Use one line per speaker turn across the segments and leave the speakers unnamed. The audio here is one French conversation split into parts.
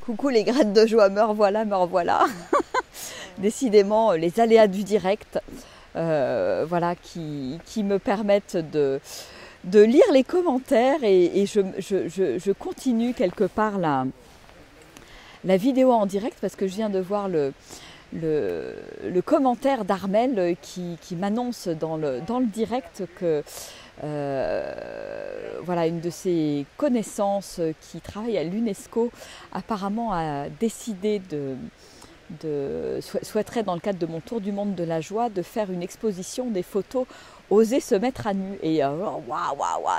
Coucou les graines de joie, me revoilà, me revoilà. Décidément, les aléas du direct, voilà, qui me permettent de lire les commentaires et je continue quelque part la vidéo en direct parce que je viens de voir le commentaire d'Armel qui m'annonce dans le direct que voilà, une de ses connaissances qui travaille à l'UNESCO apparemment a décidé souhaiterait dans le cadre de mon tour du monde de la joie de faire une exposition des photos oser se mettre à nu et waouh,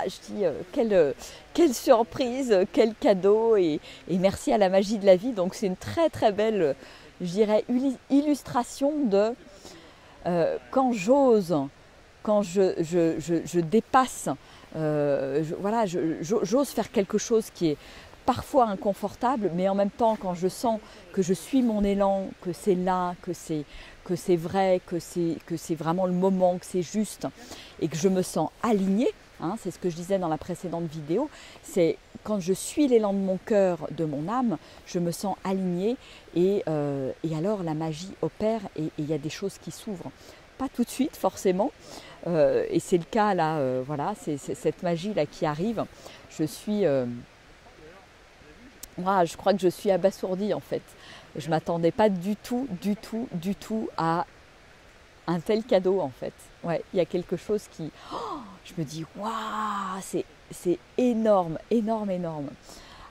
je dis quelle surprise, quel cadeau et merci à la magie de la vie. Donc c'est une très très belle, je dirais, illustration de quand j'ose, quand je dépasse, voilà, j'ose faire quelque chose qui est parfois inconfortable, mais en même temps quand je sens que je suis mon élan, que c'est là, que c'est vrai, que c'est vraiment le moment, que c'est juste et que je me sens alignée, hein, c'est ce que je disais dans la précédente vidéo, c'est quand je suis l'élan de mon cœur, de mon âme, je me sens alignée et alors la magie opère et il y a des choses qui s'ouvrent. Pas tout de suite forcément, et c'est le cas là, voilà, c'est cette magie là qui arrive. Je suis... moi, je crois que je suis abasourdie en fait. Je ne m'attendais pas du tout à un tel cadeau en fait. Ouais, il y a quelque chose qui... Oh, je me dis, waouh, c'est énorme.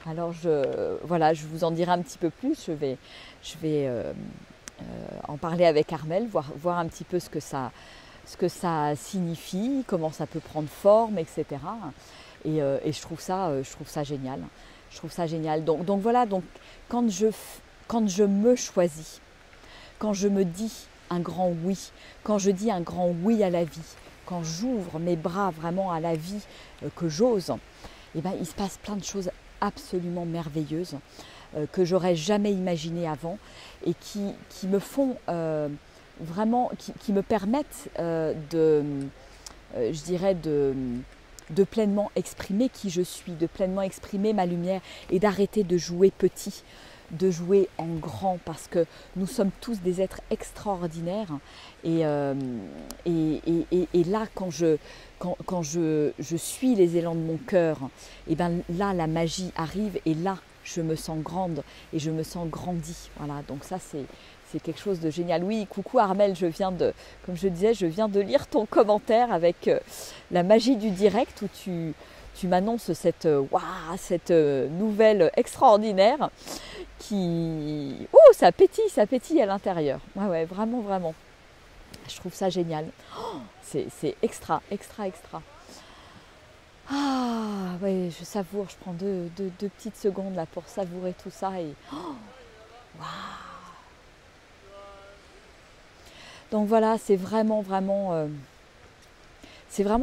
Alors voilà, je vous en dirai un petit peu plus. Je vais en parler avec Armel, voir un petit peu ce que ça signifie, comment ça peut prendre forme, etc. Et je trouve ça génial. Je trouve ça génial. Donc voilà, donc quand je me choisis, quand je me dis un grand oui, quand je dis un grand oui à la vie, quand j'ouvre mes bras vraiment à la vie, que j'ose, eh ben, il se passe plein de choses absolument merveilleuses que j'aurais jamais imaginées avant et qui me font vraiment, qui me permettent je dirais de pleinement exprimer qui je suis, de pleinement exprimer ma lumière et d'arrêter de jouer petit, de jouer en grand parce que nous sommes tous des êtres extraordinaires et là quand je suis les élans de mon cœur, et ben là la magie arrive et là je me sens grande et je me sens grandie. Voilà, donc ça c'est quelque chose de génial. Oui, coucou Armel, comme je disais, je viens de lire ton commentaire avec la magie du direct où tu m'annonces cette nouvelle extraordinaire qui... Oh, ça pétille à l'intérieur. Ouais, vraiment. Je trouve ça génial. Oh, c'est extra. Ah, ouais, je savoure, je prends deux petites secondes là pour savourer tout ça et... Oh, waouh. Donc voilà, c'est vraiment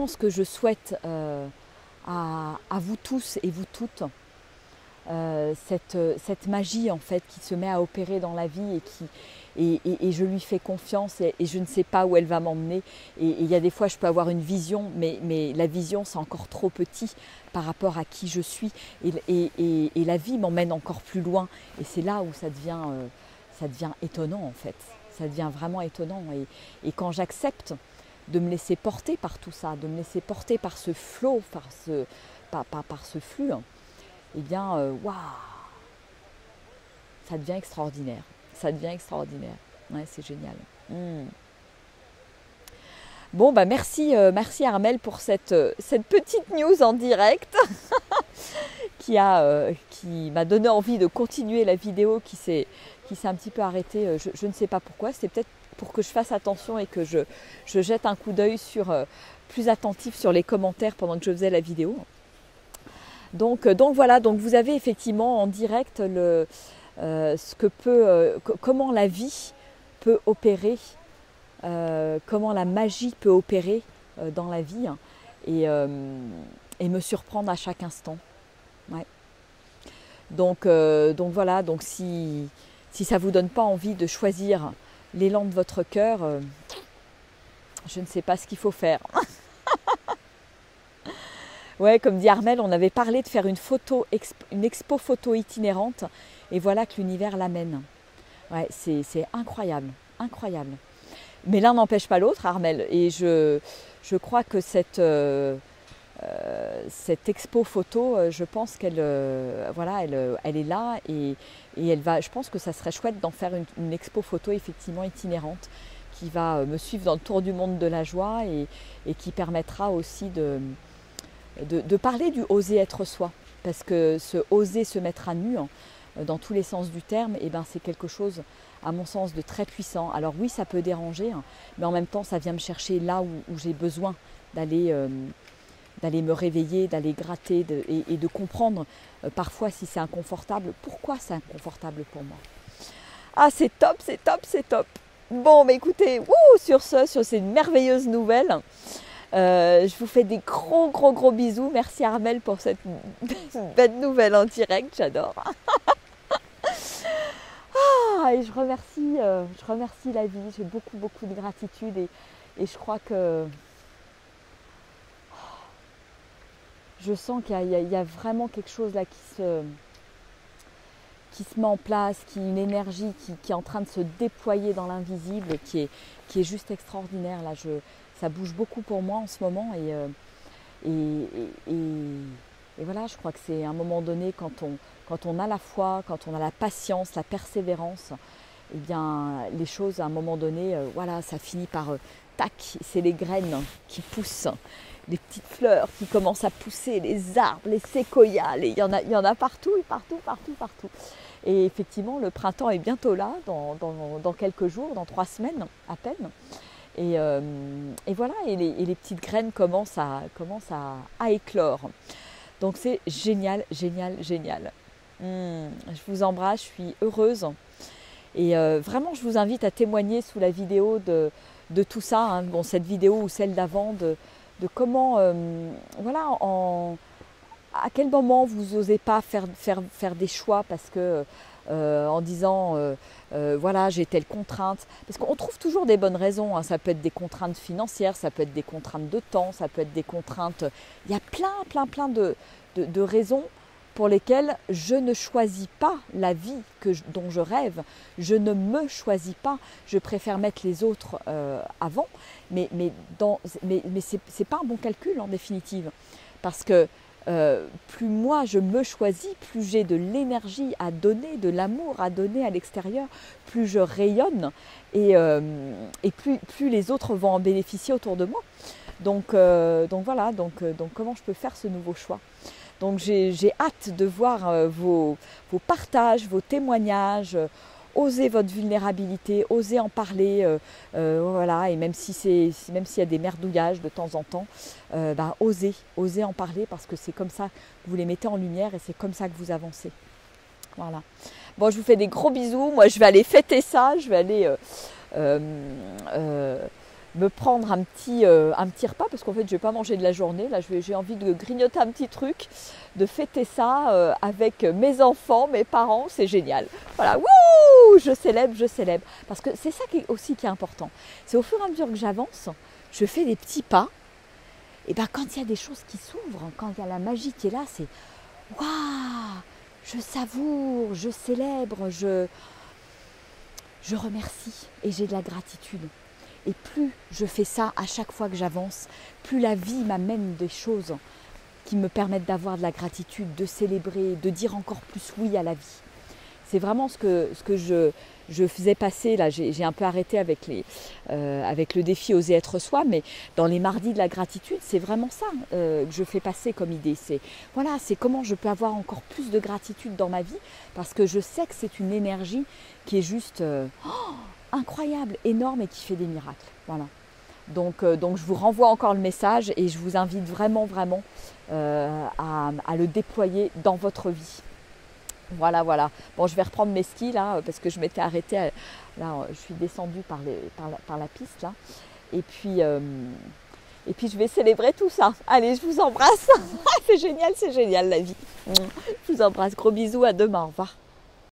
ce que je souhaite à vous tous et vous toutes. Cette magie en fait qui se met à opérer dans la vie et je lui fais confiance et je ne sais pas où elle va m'emmener. Et il y a des fois je peux avoir une vision, mais la vision c'est encore trop petit par rapport à qui je suis. Et la vie m'emmène encore plus loin. Et c'est là où ça devient étonnant en fait. Ça devient vraiment étonnant. Et quand j'accepte de me laisser porter par tout ça, de me laisser porter par ce flow, par ce flux, eh bien, waouh, ça devient extraordinaire. Ouais, c'est génial. Bon, bah merci Armel pour cette petite news en direct qui m'a donné envie de continuer la vidéo qui s'est un petit peu arrêtée. Je ne sais pas pourquoi. C'était peut-être pour que je fasse attention et que je jette un coup d'œil plus attentif sur les commentaires pendant que je faisais la vidéo. Donc voilà, donc vous avez effectivement en direct comment la vie peut opérer, comment la magie peut opérer dans la vie et me surprendre à chaque instant. Ouais. Donc voilà, donc si ça ne vous donne pas envie de choisir l'élan de votre cœur, je ne sais pas ce qu'il faut faire. Ouais, comme dit Armel, on avait parlé de faire une expo photo itinérante et voilà que l'univers l'amène. Ouais, c'est incroyable, incroyable. Mais l'un n'empêche pas l'autre, Armel. Et je crois que cette expo photo, je pense qu'elle voilà, elle est là et elle va. Je pense que ça serait chouette d'en faire une expo photo effectivement itinérante qui va me suivre dans le tour du monde de la joie et qui permettra aussi de parler du oser être soi. Parce que ce oser se mettre à nu, dans tous les sens du terme, eh ben, c'est quelque chose, à mon sens, de très puissant. Alors oui, ça peut déranger, mais en même temps, ça vient me chercher là où j'ai besoin d'aller me réveiller, d'aller gratter et de comprendre parfois si c'est inconfortable, pourquoi c'est inconfortable pour moi. Ah, c'est top, c'est top, c'est top. Bon, mais écoutez, sur ces merveilleuses nouvelles, je vous fais des gros bisous. Merci Armel pour cette belle nouvelle en direct, j'adore. Et je remercie la vie, j'ai beaucoup de gratitude et je crois que je sens qu'il y a vraiment quelque chose là qui se met en place, une énergie qui est en train de se déployer dans l'invisible, qui est juste extraordinaire. Là, ça bouge beaucoup pour moi en ce moment et voilà, je crois que c'est à un moment donné quand on a la foi, quand on a la patience, la persévérance, eh bien les choses à un moment donné, voilà, ça finit par tac, c'est les graines qui poussent, les petites fleurs qui commencent à pousser, les arbres, les séquoias, il y en a partout. Et effectivement, le printemps est bientôt là, dans quelques jours, dans 3 semaines à peine. Et voilà, et les petites graines commencent à éclore. Donc c'est génial. Je vous embrasse, je suis heureuse. Et vraiment, je vous invite à témoigner sous la vidéo de tout ça, hein. Bon, cette vidéo ou celle d'avant, de comment, voilà, à quel moment vous n'osez pas faire des choix parce que en disant voilà, j'ai telle contrainte, parce qu'on trouve toujours des bonnes raisons, hein. Ça peut être des contraintes financières, ça peut être des contraintes de temps, ça peut être des contraintes, il y a plein de raisons pour lesquelles je ne choisis pas la vie dont je rêve, je ne me choisis pas, je préfère mettre les autres avant, mais c'est pas un bon calcul en définitive, parce que plus moi je me choisis, plus j'ai de l'énergie à donner, de l'amour à donner à l'extérieur, plus je rayonne et plus les autres vont en bénéficier autour de moi. Donc voilà, donc comment je peux faire ce nouveau choix? Donc j'ai hâte de voir vos partages, vos témoignages, osez votre vulnérabilité, osez en parler, voilà, et même s'il y a des merdouillages de temps en temps, osez en parler parce que c'est comme ça que vous les mettez en lumière et c'est comme ça que vous avancez. Voilà. Bon, je vous fais des gros bisous. Moi, je vais aller fêter ça. Je vais aller me prendre un petit repas parce qu'en fait, je ne vais pas manger de la journée. Là, j'ai envie de grignoter un petit truc, de fêter ça avec mes enfants, mes parents. C'est génial. Voilà. Wouh, je célèbre. Parce que c'est ça qui est important. C'est au fur et à mesure que j'avance, je fais des petits pas. Et bien, quand il y a des choses qui s'ouvrent, quand il y a la magie qui est là, c'est waouh, je savoure, je célèbre, je remercie et j'ai de la gratitude. Et plus je fais ça à chaque fois que j'avance, plus la vie m'amène des choses qui me permettent d'avoir de la gratitude, de célébrer, de dire encore plus oui à la vie. C'est vraiment ce que je faisais passer, là j'ai un peu arrêté avec le défi Oser être soi, mais dans les mardis de la gratitude, c'est vraiment ça que je fais passer comme idée. C'est comment je peux avoir encore plus de gratitude dans ma vie, parce que je sais que c'est une énergie qui est juste incroyable, énorme et qui fait des miracles. Voilà. Donc je vous renvoie encore le message et je vous invite vraiment à le déployer dans votre vie. Voilà. Bon, je vais reprendre mes skis là parce que je m'étais arrêtée. Là, je suis descendue par la piste là. Et puis je vais célébrer tout ça. Allez, je vous embrasse. C'est génial la vie. Je vous embrasse. Gros bisous. À demain. Au revoir.